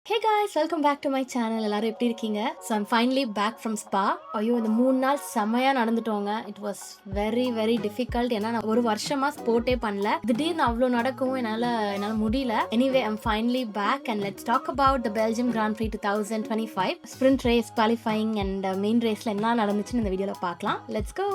Hey guys, welcome back to my channel. எல்லாரும் எப்படி இருக்கீங்க? So I'm finally back from spa. ஐயோ இந்த 3 நாள் செமையா நடந்துட்டோங்க. It was very difficult. ஏன்னா நான் ஒரு வருஷமா ஸ்போர்ட்டே பண்ணல. திடீர்னு அவ்வளோ நடக்கவும் என்னால முடியல. Anyway, I'm finally back and let's talk about the Belgian Grand Prix 2025. Sprint race, qualifying and main raceல என்ன நடந்துச்சுன்னு இந்த வீடியோல பார்க்கலாம். Let's go.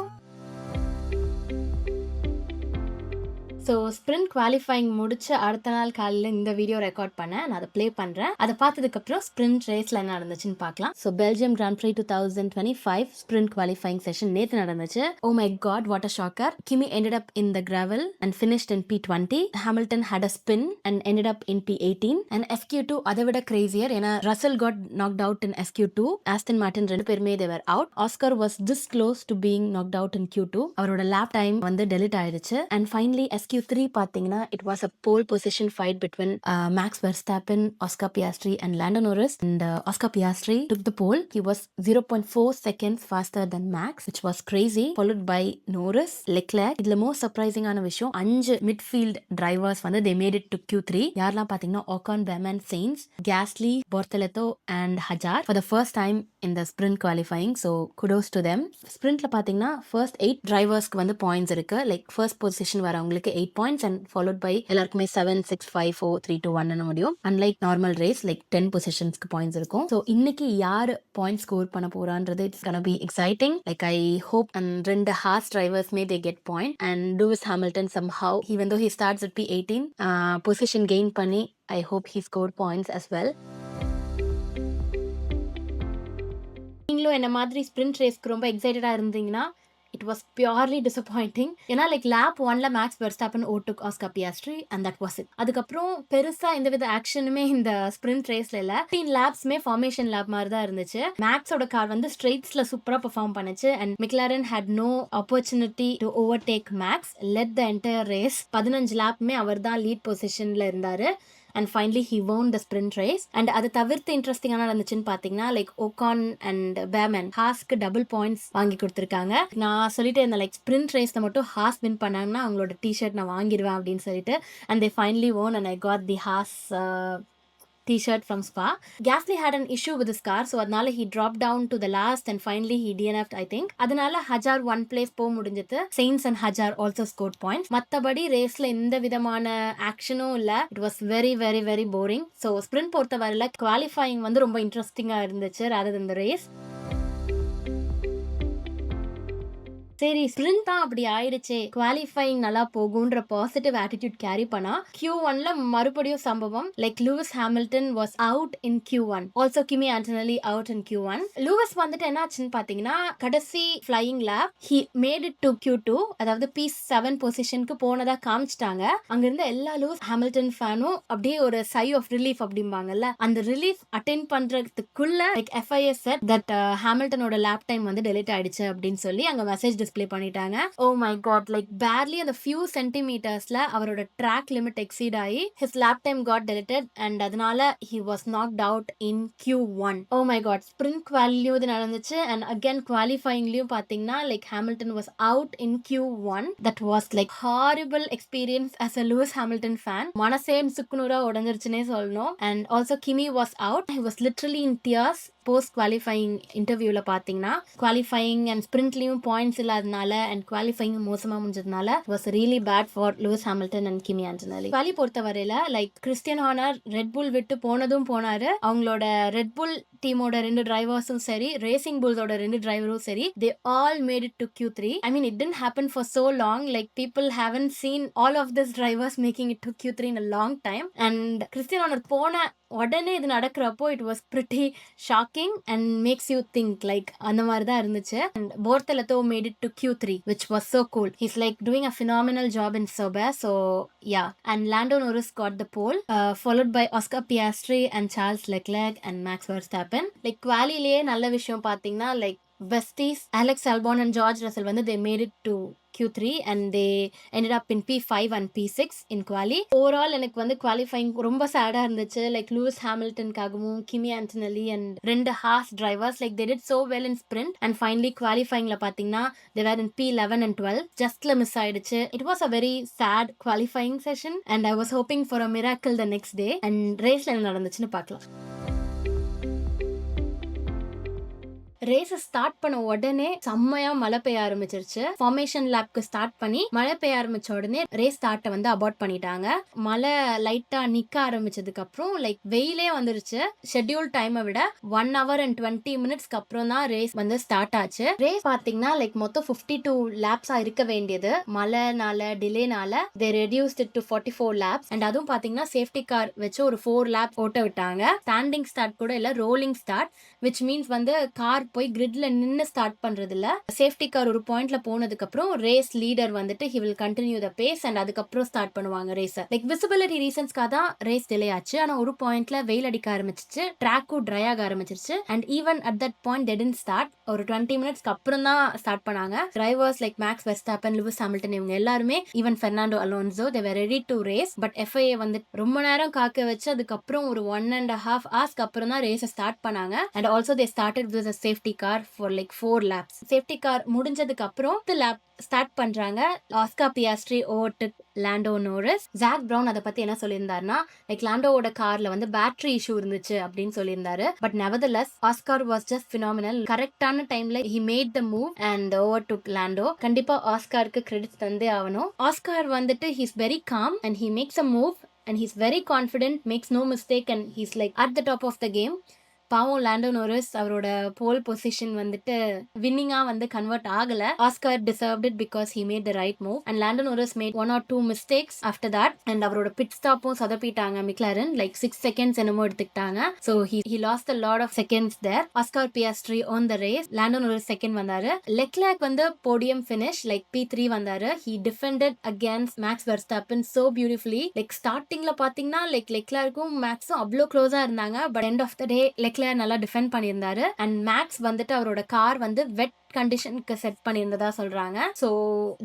So sprint qualifying முடிச்சு அடுத்த நாள் காலையில் இந்த வீடியோ ரெக்கார்ட் பண்ணேன். நான் அதை ப்ளே பண்ணுறேன். அதை பார்த்ததுக்கப்புறம் ஸ்ப்ரிண்ட் ரேஸில் என்ன நடந்துச்சுன்னு பார்க்கலாம். So Belgium grand prix 2025 sprint qualifying session நேற்று நடந்துச்சு. Oh my god, what a shocker. Kimi ended up in the gravel and finished in P20. Hamilton had a spin and ended up in P18. And FQ2 அதை விட கிரேசியர். ஏன்னா Russell got knocked out in SQ2. Aston Martin ரெண்டு பேருமே they were out. Oscar was this close to being knocked out in Q2. அவரோட lab time வந்து delete ஆயிடுச்சு. And finally SQ3 பாத்தீங்கன்னா it was a pole position fight between Max Verstappen, Oscar Piastri and Lando Norris. And Oscar Piastri took the pole. He was 0.4 seconds faster than Max, which was crazy. Followed by Norris, Leclerc. இதுல most சர்ப்ரைசிங்கான விஷயம் 5 midfield drivers வந்து they made it to Q3. யாரெல்லாம் பாத்தீங்கன்னா Ocon, Behrman, Sainz, Gasly, Bortoleto and Hazard for the first time in the sprint qualifying. So kudos to them. Sprintல பாத்தீங்கன்னா first 8 driversக்கு வந்து points இருக்கு. Like first position வரவங்களுக்கு 8 points and followed by எல்லாருக்குமே 7, 6, 5, 4, 3, 2, 1 ன்னு முடியும். Unlike normal race, like 10 positionsக்கு points இருக்கும். So இன்னைக்கு யார் points score பண்ண போறான்றது it's gonna be exciting. Like I hope and ரெண்டு Haas drivers may they get point and Lewis Hamilton somehow, even though he starts at P18, position gain பண்ணி I hope he scored points as well. நீங்களும் என்ன மாதிரி sprint ரேஸ்க்கு ரொம்ப எக்ஸைட்டடா இருந்தீங்கன்னா it was purely disappointing. ஏன்னா like lap 1ல Max Verstappen ஓட்டுக் Oscar Piastri and that was it. அதுக்கப்புறம் பெருசா எந்த வித ஆக்ஷனுமே இந்த ஸ்ப்ரிண்ட் ரேஸ்ல இல்ல. 15 லேப்ஸ்மே ஃபார்மேஷன் லேப் மாதிரி தான் இருந்துச்சு. மேக்ஸோட கார் வந்து ஸ்ட்ரெயிட்ஸ்ல சூப்பரா பெர்ஃபார்ம் பண்ணுச்சு and McLaren had no opportunity to overtake Max. Led the entire race. 15 லேப்மே அவர் தான் லீட் பொசிஷன்ல இருந்தாரு. And finally he won the sprint race. And அது தவிர்த்து இன்ட்ரெஸ்டிங்கான நடந்துச்சுன்னு பாத்தீங்கன்னா லைக் ஓகான் அண்ட் பேமன் ஹாஸ்க்கு டபுள் பாயிண்ட்ஸ் வாங்கி கொடுத்துருக்காங்க. நான் சொல்லிட்டு இருந்தேன் லைக் ஸ்ப்ரிண்ட் ரேஸ்ல மட்டும் ஹாஸ் வின் பண்ணாங்கன்னா அவங்களோட டிஷர்ட் நான் வாங்கிடுவேன் அப்படின்னு சொல்லிட்டு. And they finally won and I got the Haas t-shirt from Spa. Gasly had an issue with his car, so அதனால he dropped down to the last and finally he DNF'd I think. அதனால Hazard 1 place போக முடிஞ்சது. Sainz and Hazard also scored points. மத்தபடி ரேஸ்ல எந்த விதமான ஆக்ஷனும் இல்ல. It was very boring. So sprint பொறுத்தவரையில குவாலிஃபையிங் வந்து ரொம்ப இன்ட்ரெஸ்டிங்கா இருந்துச்சு rather than the race. சரி ஸ்ப்ரிண்ட் தான் அப்படி ஆயிடுச்சே, குவாலிஃபைங் நல்லா போகுன்ற பாசிட்டிவ் ஆட்டிடியூட் கேரி பண்ணா Q1ல மறுபடியும் சம்பவம். Like Lewis Hamilton was out in Q1. Also Kimi Antonelli out in Q1. Lewis வந்துட்டு என்ன ஆச்சுன்னு பாத்தீங்கன்னா கடைசி flying lap he made it to Q2, அதாவது P7 பொசிஷனுக்கு போனதா காமிச்சிட்டாங்க. அங்க இருந்த எல்லா லூயிஸ் ஹாமில்டன் ஃபேனும் அப்படியே ஒரு சை ஆஃப் ரிலீஃப் அப்படிம்பாங்கல்ல, அந்த ரிலீஃப் அட்டென்ட் பண்றதுக்குள்ள லைக் FIA said that ஹாமில்டனோட லேப் டைம் வந்து டெலிட் ஆயிடுச்சு அப்படின்னு சொல்லி அங்க மெசேஜ் டிஸ்ப்ளே பண்ணிட்டாங்க. Oh my god, like barely அந்த ஃபியூ சென்டிமீட்டர்ஸ்ல அவரோட ட்ராக் லிமிட் எக்ஸீட் ஆகி his lap time got deleted and அதனால he was knocked out in Q1. Oh my god, sprint குவாலிலையும் இது நடந்துச்சு and again குவாலிஃபைங்லயும் பாத்தீங்கன்னா like Hamilton was out in Q1. That was like horrible experience as a Lewis Hamilton fan. மனசே சுக்குநூறா உடைஞ்சிருச்சுனே சொல்லணும். And also Kimi was out. He was literally in tears post qualifying இன்டர்வியூல பாத்தீங்கன்னா qualifying and ஸ்ப்ரிண்ட்லயும் points இல்லாதனால and qualifying மோசமா முடிஞ்சதுனால was really bad for Lewis Hamilton and Kimi Antonelli. Quali பொறுத்தவரையில like Christian ஹார்னர் Red Bull விட்டு போனதும் போனாரு. அவங்களோட ரெட்புல் டீமோட 2 டிரைவர்ஸும் சரி, ரேசிங் புல்ஸோட 2 டிரைவரும் சரி, they all made it to Q3. I mean it didn't happen for so long. Like people haven't seen all of these drivers making it to Q3 in a long time. And Christian Horner போன உடனே இது நடக்கிறப்போ it was pretty shocking and makes you think like அந்த மாதிரி தான் இருந்துச்சு. And Bortoleto made it to Q3, which was so cool. He's like doing a phenomenal job in Sauber. So yeah, and Lando Norris got the pole, followed by Oscar Piastri and Charles Leclerc and Max Verstappen. Like குவாலிலேயே நல்ல விஷயம் பாத்தீங்கன்னா like besties Alex Albon and George Russell வந்து they made it to Q3 and they ended up in P5 and P6 in quali. Overall எனக்கு வந்து qualifying ரொம்ப சேடா இருந்துச்சு. Like Lewis ஹாமில்டனுக்காகவும் Kimi Antonelli and 2 Haas drivers like they did so well in sprint and finally qualifyingல பாத்தீங்கன்னா they were in P11 and 12. justல miss ஆயிடுச்சு. It was a very sad qualifying session and I was hoping for a miracle the next day. and raceல என்ன நடந்துச்சுன்னு பார்க்கலாம். ரேஸ start பண்ண உடனே செம்மையா மழை பெய்ய ஆரம்பிச்சிருச்சு. ஃபார்மேஷன் லேப்க்கு ஸ்டார்ட் பண்ணி மழை பெய்ய ஆரம்பிச்ச உடனே ரேஸ் ஸ்டார்ட்டை வந்து அபார்ட் பண்ணிட்டாங்க. மழை லைட்டா நிக்க ஆரம்பிச்சதுக்கு அப்புறம் லைக் வெயிலே வந்துருச்சு. ஷெட்யூல் டைமை விட 1 hour and 20 minutesக்கு அப்புறம் தான் ரேஸ் வந்து ஸ்டார்ட் ஆச்சு. ரேஸ் பாத்தீங்கன்னா லைக் மொத்தம் 52 லேப்ஸா இருக்க வேண்டியது மழைனால டிலேனால they reduced it to 44 laps. And அதுவும் பாத்தீங்கன்னா சேஃப்டி கார் வச்சு ஒரு 4 லேப் ஓட்ட விட்டாங்க. ஸ்டாண்டிங் ஸ்டார்ட் கூட இல்ல, ரோலிங் ஸ்டார்ட், விச் மீன்ஸ் வந்து கார் போய் கிரிட்ல நின்னு ஸ்டார்ட் பண்றது இல்ல. சேஃப்டி கார் ஒரு பாயிண்ட்ல போனதுக்கு அப்புறம் ரேஸ் லீடர் வந்துட்டு he will continue the pace and அதுக்கப்புறம் ஸ்டார்ட் பண்ணுவாங்க ரேஸ். லைக் விசிபிலிட்டி ரீசன்ஸ்க்காக தான் ரேஸ் டிலே ஆச்சு. ஆனா ஒரு பாயிண்ட்ல வெயில் அடிக்க ஆரம்பிச்சிச்சு, ட்ராக்கும் ட்ரை ஆக ஆரம்பிச்சிருச்சு. And even at that point they didn't start. ஒரு 20 மினிட்ஸ்க்கு அப்புறம் தான் ஸ்டார்ட் பண்ணாங்க. Drivers like Max Verstappen, Lewis Hamilton இவங்க எல்லாருமே, even Fernando Alonso, they were ready to race. But FIA வந்து ரொம்ப நேரம் காக்க வச்சு அதுக்கப்புறம் ஒரு 1.5 hours அப்புறம் தான் ரேஸை ஸ்டார்ட் பண்ணாங்க. And also they started with a safety car for like 4 laps. Safety car முடிஞ்சதுக்கு அப்புறம் லேப் ஸ்டார்ட் பண்றாங்க. Oscar Piastri overtake Lando Norris. Zak Brown அதை பத்தி என்ன சொல்லியிருந்தாருன்னா, லைக் லாண்டோவோட கார்ல வந்து பேட்டரி இஷ்யூ இருந்துச்சு அப்படின்னு சொல்லியிருந்தாரு. But nevertheless Oscar was just phenomenal. கரெக்டான டைம்ல he made the move and overtook Lando. கண்டிப்பா ஆஸ்காருக்கு கிரெடிட் தந்தே ஆகணும். ஆஸ்கார் வந்துட்டு he's very calm and he makes a move and he's very confident, makes no mistake and he's like at the top of the game. பாவம் Lando Norris அவரோட போல் position வந்துட்டு வின்னிங்கா வந்து convert ஆகல. Oscar deserved it because he made the right move and Lando Norris made 1 or 2 mistakes after that. and அவரோட bit ஸ்டாப்பும் சொதப்பிட்டாங்க. McLaren like 6 seconds என்னமோ எடுத்துக்கிட்டாங்க. so he lost a lot of seconds there. Oscar Piastri on the race. Lando Norris second வந்தாரு. Leclerc வந்து podium finish like P3 வந்தாரு. he defended against Max Verstappen so beautifully. Like ஸ்டார்டிங்ல பாத்தீங்கன்னா like லெக்லர்க்கும் மேக்ஸும் அவ்வளோ க்ளோஸா இருந்தாங்க. But end of the day நல்லா டிஃபெண்ட் பண்ணியிருந்தாரு. அண்ட் மேக்ஸ் வந்துட்டு அவரோட கார் வந்து வெட் கண்டிஷனுக்கு செட் பண்ணியிருந்ததா சொல்றாங்க. So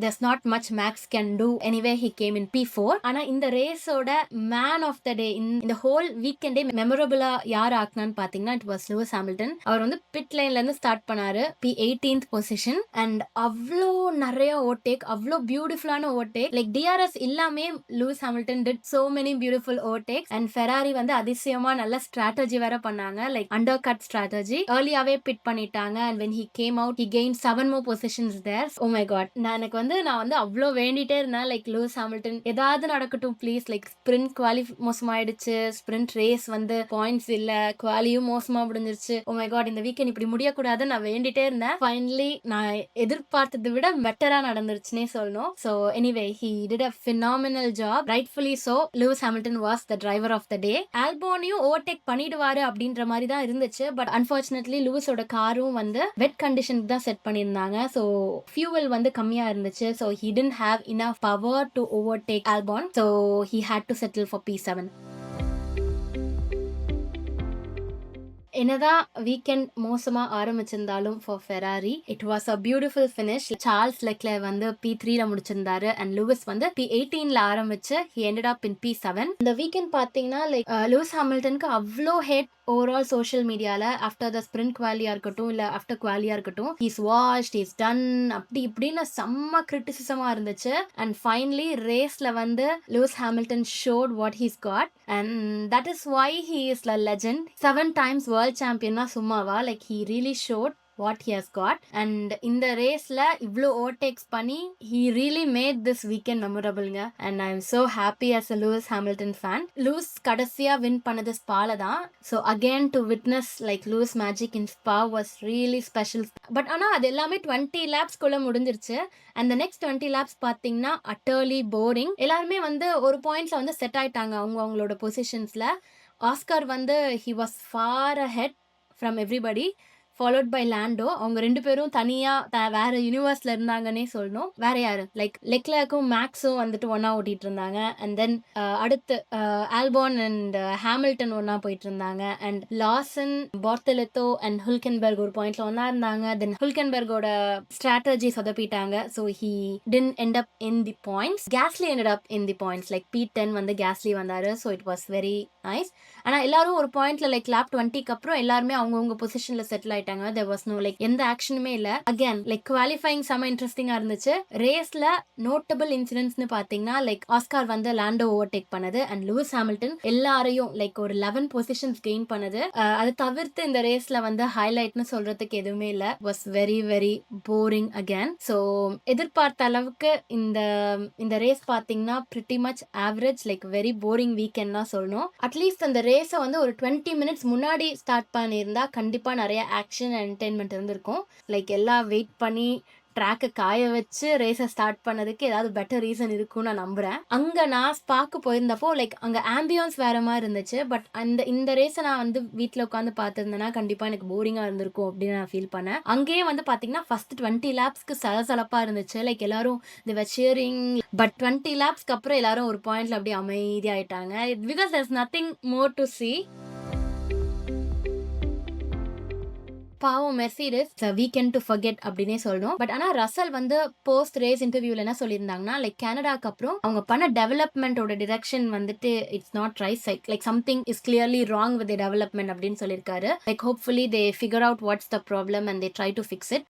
there's not much Max can do. Anyway he came in P4. ஆனா இந்த ரேஸோட மேன் ஆஃப் த டே இந்த ஹோல் வீக்கெண்டே மெமரபிளா யார் ஆக்குனான்னு பாத்தீங்கன்னா இட் வாஸ் லூயிஸ் ஹாமில்டன். அவர் வந்து பிட் லைன்ல இருந்து ஸ்டார்ட் பண்ணாரு. P18th position. அண்ட் அவ்வளோ நிறைய ஓவர்டேக், அவ்வளோ பியூட்டிஃபுல்லான ஓவர்டேக். லைக் டிஆர்எஸ் இல்லாமே Lewis Hamilton did so many beautiful overtakes. And Ferrari வந்து அதிசயமா நல்ல ஸ்ட்ராட்டஜி வேற பண்ணாங்க. Like undercut strategy. ஏர்லியாவே பிட் பண்ணிட்டாங்க. And when he came out he gained 7 more positions there. oh my god, நான் வந்து அவ்வளோ வேண்டிட்டே இருந்தேன். லைக் லூயிஸ் ஹாமில்டன் ஏதாவது நடக்கட்டும் ப்ளீஸ். லைக் ஸ்பிரிண்ட் குவாலி மோசமாயிடுச்சு, ஸ்பிரிண்ட் ரேஸ் வந்து பாயிண்ட்ஸ் இல்ல, குவாலியும் மோசமா முடிஞ்சிருச்சு. oh my god, இந்த வீக்கெண்ட் இப்படி முடியக்கூடாது நான் வேண்டிட்டே இருந்தேன். ஃபைனலி நான் எதிர்பார்த்ததை விட பெட்டரா நடந்துருச்சுன்னே சொல்லணும். So anyway he did a phenomenal job. rightfully so. லூயிஸ் ஹாமில்டன் was the driver of the day. ஆல்போனையும் ஓவர்டேக் பண்ணிடுவாரு அப்படின்ற மாதிரி தான் இருந்துச்சு. பட் அன்பார்ச்சுனேட்லி லூயிஸோட காரும் வந்து வெட் கண்டிஷனுக்கு தான் செட் பண்ணியிருந்தாங்க. ஸோ ஃபியூவல் வந்து கம்மியா இருந்துச்சு. So he didn't have enough power to overtake Albon. So he had to settle for P7. என்னதான் வீக்கெண்ட் மோசமா ஆரம்பிச்சிருந்தாலும் for Ferrari it was a beautiful finish. Charles Leclerc வந்து P3ல முடிச்சிருந்தாரு. அண்ட் லூயிஸ் வந்து P18ல ஆரம்பிச்சு he ended up in P7. இந்த weekend பாத்தீங்கன்னா like Lewis ஹாமில்டனுக்கு அவ்வளோ ஹேட் ஓவரால் சோஷியல் மீடியால ஆஃப்டர் த ஸ்பிரிண்ட் குவாலியா இருக்கட்டும் இல்ல ஆஃப்டர் குவாலியா இருக்கட்டும் he's washed, he's done அப்படி இப்படின்னு செம்ம கிரிட்டிசிசமா இருந்துச்சு. அண்ட் ஃபைனலி ரேஸ்ல வந்து Lewis Hamilton showed what he's got and that is why he is a legend. 7 times world champion na சும்மாவா? like he really showed what he has got. and இந்த ரேஸ்ல இவ்ளோ ஓவர்டேக்ஸ் பண்ணி he really made this weekend memorable ங்க. and I am so happy as a Lewis Hamilton fan. Lewis கடைசியா win பண்ணது ஸ்பால தான். so again to witness like Lewis magic in Spa was really special. but ஆனா அது எல்லாமே 20 laps குள்ள முடிஞ்சிருச்சு. and the next 20 laps பாத்தீங்கன்னா utterly boring. எல்லாருமே வந்து ஒரு பாயிண்ட்ஸ்ல வந்து செட் ஆயிட்டாங்க அவங்களோட பொசிஷன்ஸ்ல. ஆஸ்கார் வந்து he was far ahead from everybody followed by Lando. அவங்க ரெண்டு பேரும் தனியா வேற யூனிவர்ஸ்ல இருந்தாங்கன்னே சொல்லணும். வேற யாரு லைக் லெக்லர்க்கும் மேக்ஸும் வந்துட்டு ஒன்னா ஓட்டிட்டு இருந்தாங்க. அண்ட் தென் அடுத்து ஆல்பான் அண்ட் ஹாமில்டன் ஒன்னா போயிட்டு இருந்தாங்க. அண்ட் லாசன், பார்த்தலெத்தோ அண்ட் ஹுல்கென்பர்க் ஒரு பாயிண்ட்ல ஒன்னா இருந்தாங்க. தென் ஹுல்கென்பர்கோட ஸ்ட்ராட்டஜி சொதப்பிட்டாங்க. So he didn't end up in the points. Gasly ended up in the points. like P10 வந்து Gasly வந்தாரு. so it was very nice. ஆனா எல்லாரும் ஒரு பாயிண்ட்ல லைக் லேப் 20க்கு அப்புறம் எல்லாருமே அவங்கவுங்க பொசிஷன்ல செட்டில் ஆயிட்டாங்க. ஆயிட்டாங்க. there was no like எந்த ஆக்ஷனுமே இல்ல. again like qualifying செம இன்ட்ரெஸ்டிங்கா இருந்துச்சு. ரேஸ்ல நோட்டபிள் இன்சிடென்ட்ஸ்னு பாத்தீங்கன்னா லைக் ஆஸ்கார் வந்து லாண்டோ ஓவர்டேக் பண்ணது அண்ட் லூயிஸ் ஹாமில்டன் எல்லாரையும் லைக் ஒரு 11 பொசிஷன்ஸ் கெயின் பண்ணது. அது தவிர்த்து இந்த ரேஸ்ல வந்து ஹைலைட்னு சொல்றதுக்கு எதுவுமே இல்ல. was very very boring again. so எதிர்பார்த்த அளவுக்கு இந்த ரேஸ் பாத்தீங்கன்னா pretty much average like very boring weekend தான் சொல்லணும். அட்லீஸ்ட் அந்த ரேஸை வந்து ஒரு 20 மினிட்ஸ் முன்னாடி ஸ்டார்ட் பண்ணியிருந்தா கண்டிப்பா நிறைய ஆக்ஷன் என்டர்டைன்மெண்ட் இருந்திருக்கும். லைக் எல்லாம் வெயிட் பண்ணி ட்ராக்கை காய வச்சு ரேஸை ஸ்டார்ட் பண்ணதுக்கு ஏதாவது பெட்டர் ரீசன் இருக்கும்னு நான் நம்புறேன். அங்க நான் ஸ்பாக்கு போயிருந்தப்போ லைக் அங்க ஆம்பியன்ஸ் வேற மாதிரி இருந்துச்சு. பட் இந்த ரேஸை நான் வந்து வீட்டில் உட்காந்து பார்த்துருந்தேன்னா கண்டிப்பா எனக்கு போரிங்கா இருந்திருக்கும் அப்படின்னு நான் ஃபீல் பண்ணேன். அங்கேயே வந்து பாத்தீங்கன்னா ஃபர்ஸ்ட் 20 லேப்ஸ்க்கு சலசலப்பா இருந்துச்சு. லைக் எல்லாரும் இந்த cheering பட் 20 லேப்ஸ்க்கு அப்புறம் எல்லாரும் ஒரு பாயிண்ட்ல அப்படியே அமைதியாயிட்டாங்க. Because there's nothing more to see. பாவம் மெர்சிடிஸ் வீக்கெண்ட் டு ஃபர்கெட் அப்படின்னே சொல்லணும். பட் ஆனா ரசல் வந்து போஸ்ட் ரேஸ் இன்டர்வியூல என்ன சொல்லியிருந்தாங்கன்னா லைக் கனடாக்கு அப்புறம் அவங்க பண்ண டெவலப்மெண்டோட டிரெக்ஷன் வந்துட்டு it's not right like something is clearly wrong with development அப்படின்னு சொல்லியிருக்காரு. Like hopefully they figure out what's the problem and they try to fix it.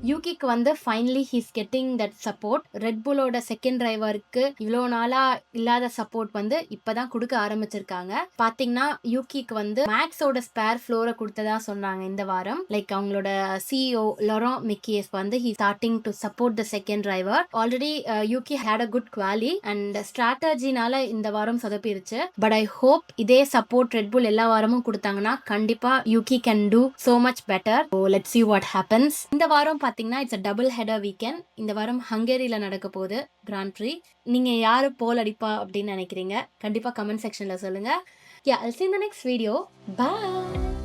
யூகிக்கு வந்து finally he's getting that support. Red புல்லோட second டிரைவருக்கு இவ்வளோ நாளா இல்லாத support வந்து இப்பதான் கொடுக்க ஆரம்பிச்சிருக்காங்க. பாத்தீங்கன்னா யூகிக்கு வந்து மேக்ஸோட ஸ்பேர் ஃப்ளோரை கொடுத்ததா சொன்னாங்க இந்த வாரம். லைக் அவங்களோட சிஇஓ லொரான் மிக்கியஸ் வந்து he starting to support the second driver. Already Yuki had a good quali and ஸ்ட்ராட்டஜினால இந்த வாரம் சொதப்பிருச்சு. பட் ஐ ஹோப் இதே சப்போர்ட் ரெட் புல் எல்லா வாரமும் கொடுத்தாங்கன்னா கண்டிப்பா Yuki can do so much better. Let's see what happens. இந்த வாரம் பாத்தீங்கன்னா it's a double header weekend. இந்த வாரம் ஹங்கேரியில நடக்க போகுது கிராண்ட் ப்ரீ. நீங்க யாரு போல் அடிப்பா அப்படின்னு நினைக்கிறீங்க? கண்டிப்பா கமெண்ட் செக்ஷன்ல சொல்லுங்க. Yeah, I'll see you in the next video. Bye.